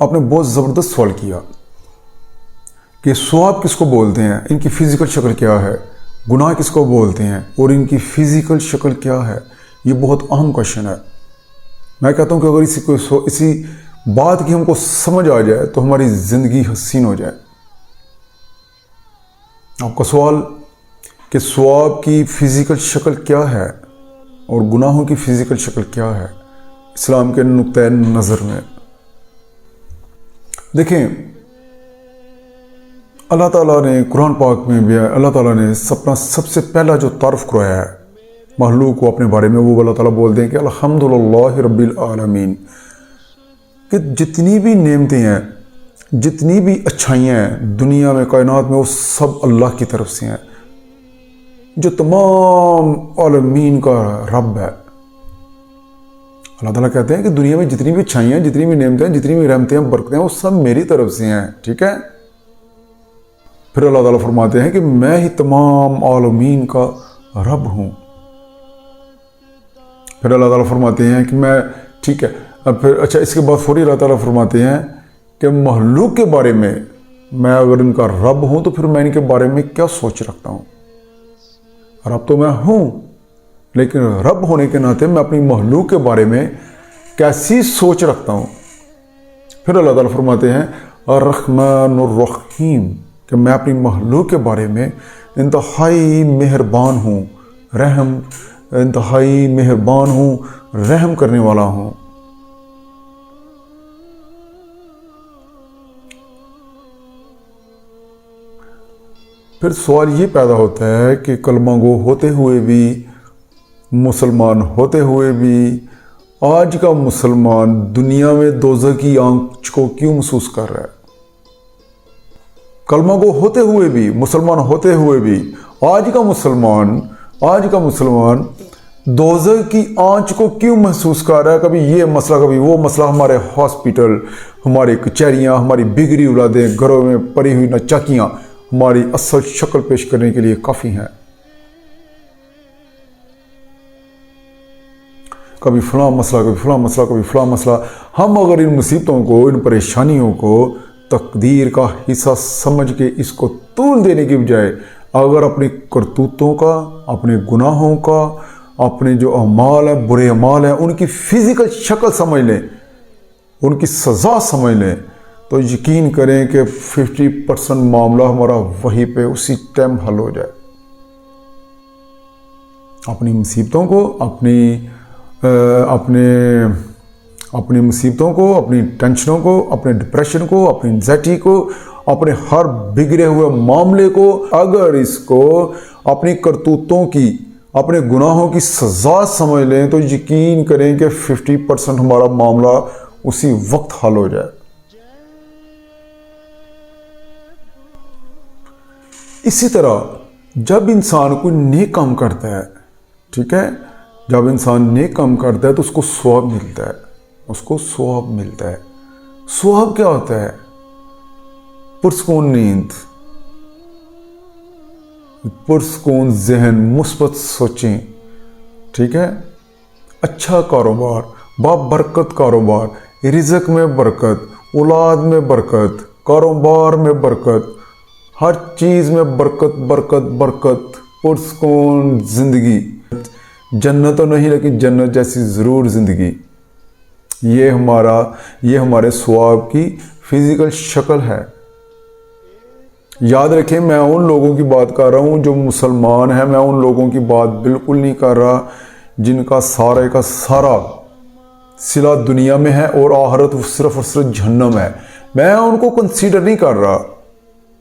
आपने बहुत ज़बरदस्त सवाल किया कि स्वाब किसको बोलते हैं, इनकी फ़िज़िकल शक्ल क्या है, गुनाह किसको बोलते हैं और इनकी फ़िज़िकल शक्ल क्या है। ये बहुत अहम क्वेश्चन है। मैं कहता हूँ कि अगर इसी बात की हमको समझ आ जाए तो हमारी ज़िंदगी हसीन हो जाए। आपका सवाल कि स्वाब की फ़िज़िकल शक्ल क्या है और गुनाहों की फ़िज़िकल शक्ल क्या है इस्लाम के नुक्ते नज़र में। देखें, अल्लाह ताला ने कुरान पाक में भी अल्लाह ताला ने अपना सबसे पहला जो तारुफ करवाया है महलूक को अपने बारे में, वो अल्लाह ताला बोलते हैं कि अल्हम्दुलिल्लाहि रब्बिल आलमीन, कि जितनी भी नेमतें हैं, जितनी भी अच्छाइयाँ हैं दुनिया में, कायनात में, वो सब अल्लाह की तरफ से हैं जो तमाम आलमीन का रब है। अल्लाह ताला कहते हैं कि दुनिया में जितनी भी अच्छाइयाँ, जितनी भी नेमतें हैं, जितनी भी रहमतें बरकतें हैं, वो सब मेरी तरफ से हैं। ठीक है। फिर अल्लाह ताला फरमाते हैं कि मैं ही तमाम आलमीन का रब हूँ। फिर अल्लाह ताला फरमाते हैं कि मैं, ठीक है, अब फिर अच्छा इसके बाद फौरी अल्लाह ताला फरमाते हैं कि महलूक के बारे में मैं अगर इनका रब हूँ तो फिर मैं इनके बारे में क्या सोच रखता हूँ। रब तो मैं हूँ, लेकिन रब होने के नाते मैं अपनी महलूक के बारे में कैसी सोच रखता हूँ। फिर अल्लाह ताला फरमाते हैं अर्रहमानुर रहीम, कि मैं अपनी महलूक के बारे में इंतहाई मेहरबान हूँ, इंतहाई मेहरबान हूँ, रहम करने वाला हूँ। फिर सवाल ये पैदा होता है कि कलमा गो होते हुए भी, मुसलमान होते हुए भी, आज का मुसलमान दुनिया में दोज़ख की आंच को क्यों महसूस कर रहा है। कलमा गो होते हुए भी, मुसलमान होते हुए भी आज का मुसलमान दोज़ख की आंच को क्यों महसूस कर रहा है। कभी ये मसला, कभी वो मसला। हमारे हॉस्पिटल, हमारी कचहरियाँ, हमारी बिगड़ी औलादें, घरों में पड़ी हुई नचाकियाँ हमारी असल शक्ल पेश करने के लिए काफ़ी हैं। कभी फलां मसला, कभी फलां मसला, कभी फलां मसला। हम अगर इन मुसीबतों को, इन परेशानियों को तकदीर का हिस्सा समझ के इसको तूल देने की बजाय अगर अपनी करतूतों का, अपने गुनाहों का, अपने जो अमाल है, बुरे अमाल हैं, उनकी फ़िज़िकल शक्ल समझ लें, उनकी सज़ा समझ लें, तो यकीन करें कि 50% मामला हमारा वहीं पे उसी टाइम हल हो जाए। अपनी मुसीबतों को, अपनी मुसीबतों को, अपनी टेंशनों को, अपने डिप्रेशन को, अपनी एंजाइटी को, अपने हर बिगड़े हुए मामले को, अगर इसको अपनी करतूतों की, अपने गुनाहों की सज़ा समझ लें, तो यकीन करें कि 50% हमारा मामला उसी वक्त हल हो जाए। इसी तरह जब इंसान कोई नेक काम करता है, ठीक है, जब इंसान नेक काम करता है तो उसको सवाब मिलता है, उसको सवाब मिलता है। सवाब क्या होता है? पुरसकून नींद, पुरसकून जहन, मुस्बत सोचें, ठीक है, अच्छा कारोबार, बाबरकत कारोबार, रिज़्क में बरकत, औलाद में बरकत, कारोबार में बरकत, हर चीज़ में बरकत बरकत बरकत, पुरसकून ज़िंदगी। जन्नत तो नहीं, लेकिन जन्नत जैसी ज़रूर ज़िंदगी। ये हमारे सवाब की फ़िज़िकल शक्ल है। याद रखें, मैं उन लोगों की बात कर रहा हूँ जो मुसलमान हैं। मैं उन लोगों की बात बिल्कुल नहीं कर रहा जिनका सारे का सारा सिला दुनिया में है और आखिरत सिर्फ और सिर्फ जहन्नम है। मैं उनको कंसीडर नहीं कर रहा,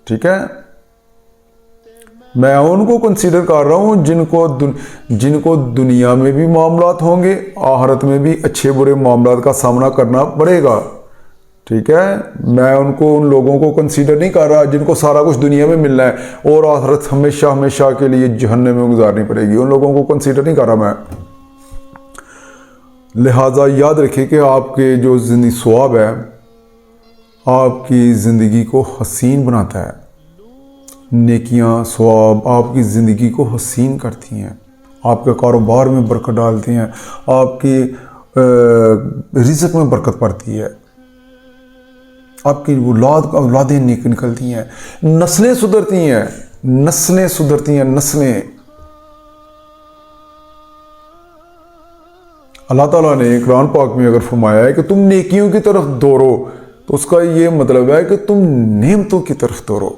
ठीक है। मैं उनको कंसीडर कर रहा हूँ जिनको दुनिया में भी मामलात होंगे, आखिरत में भी अच्छे बुरे मामलात का सामना करना पड़ेगा, ठीक है। मैं उन लोगों को कंसीडर नहीं कर रहा जिनको सारा कुछ दुनिया में मिलना है और आखिरत हमेशा हमेशा के लिए जहन्नम में गुजारनी पड़ेगी। उन लोगों को कंसीडर नहीं कर रहा मैं। लिहाजा याद रखिए कि आपके जो ज़िंदगी सवाब है आपकी ज़िंदगी को हसीन बनाता है। नेकियां, सवाब आपकी ज़िंदगी को हसीन करती हैं, आपके कारोबार में बरकत डालती हैं, आपकी रिज़्क में बरकत पड़ती है। आपकी औलादें नेक निकलती हैं, नस्लें सुधरती हैं, नस्लें सुधरती हैं, नस्लें। अल्लाह ताला ने कुरान पाक में अगर फरमाया है कि तुम नेकियों की तरफ दौड़ो, तो उसका ये मतलब है कि तुम नेमतों की तरफ दौड़ो।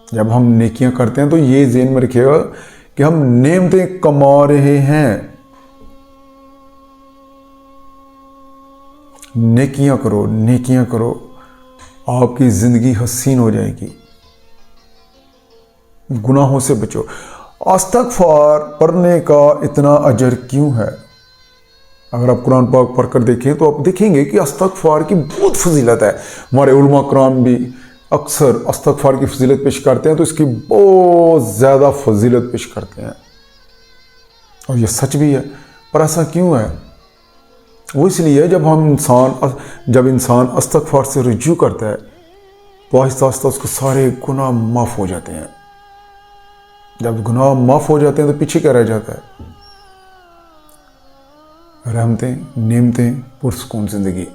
जब हम नेकियां करते हैं तो ये ज़हन में रखिएगा कि हम नेमतें कमा रहे हैं। नेकियां करो, नेकियां करो, आपकी ज़िंदगी हसीन हो जाएगी। गुनाहों से बचो। इस्तिग़फ़ार पढ़ने का इतना अजर क्यों है? अगर आप कुरान पाक पढ़कर देखें तो आप देखेंगे कि इस्तिग़फ़ार की बहुत फजीलत है। हमारे उलमा कराम भी अक्सर इस्तिग़फ़ार की फजीलत पेश करते हैं, तो इसकी बहुत ज़्यादा फजीलत पेश करते हैं, और ये सच भी है। पर ऐसा क्यों है? वो इसलिए जब इंसान इस्तिग़फ़ार से रुजू करता है तो आहिस्ता आहिस्ता उसके सारे गुनाह माफ़ हो जाते हैं। जब गुनाह माफ़ हो जाते हैं तो पीछे क्या रह जाता है? रहमतें, नेमतें, पुरसुकून ज़िंदगी।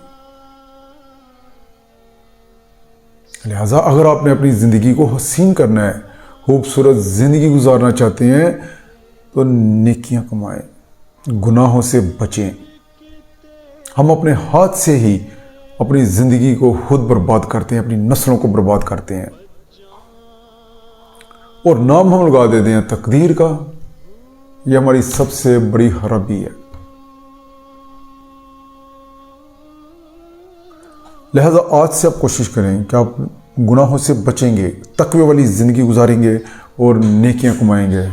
लिहाजा अगर आपने अपनी ज़िंदगी को हसीन करना है, खूबसूरत ज़िंदगी गुजारना चाहते हैं, तो नेकियां कमाएं, गुनाहों से बचें। हम अपने हाथ से ही अपनी ज़िंदगी को खुद बर्बाद करते हैं, अपनी नस्लों को बर्बाद करते हैं, और नाम हम लगा देते हैं तकदीर का। यह हमारी सबसे बड़ी खराबी है। लिहाजा आज से आप कोशिश करें कि आप गुनाहों से बचेंगे, तकवे वाली ज़िंदगी गुजारेंगे और नेकियां कमाएंगे।